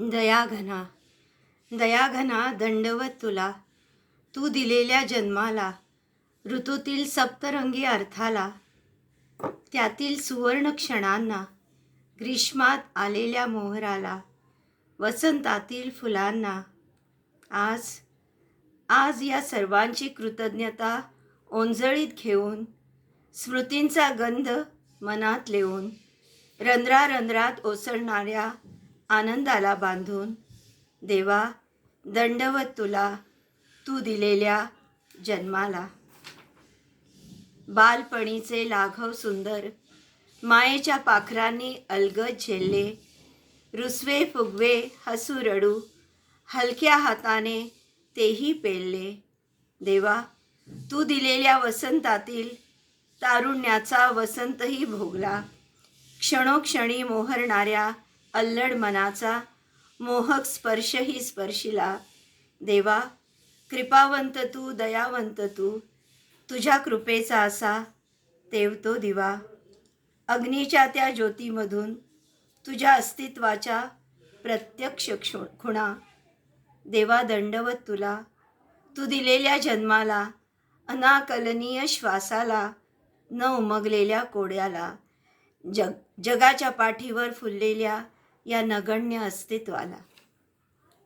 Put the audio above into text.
दयाघना दयाघना दंडवत तुला, तू दिलेल्या जन्माला, ऋतूतील सप्तरंगी अर्थाला, त्यातील सुवर्ण क्षणांना, ग्रीष्मात आलेल्या मोहराला, वसंतातील फुलांना. आज आज या सर्वांची कृतज्ञता ओंजळीत घेऊन, स्मृतींचा गंध मनात लेऊन, रंध्रारंध्रात ओसळणाऱ्या आनंदाला बांधून, देवा दंडवत तुला, तू दिलेल्या जन्माला. बालपणीचे लाघव सुंदर मायेच्या पाखरांनी अलगद झेलले, रुसवे फुगवे हसू रडू हलक्या हाताने तेही पेलले. देवा तू दिलेल्या वसंतातील तारुण्याचा वसंतही भोगला, क्षणोक्षणी मोहरणाऱ्या अल्लड मनाचा मोहक स्पर्शही स्पर्शिला. देवा कृपावंत तू, दयावंत तू, तुझ्या कृपेचा असा तेवतो दिवा. अग्नीच्या त्या ज्योतीमधून तुझ्या अस्तित्वाच्या प्रत्यक्ष खुणा. देवा दंडवत तुला, तू दिलेल्या जन्माला, अनाकलनीय श्वासाला, न उमगलेल्या कोड्याला, जगाच्या पाठीवर फुललेल्या या नगण्य अस्तित्वाला.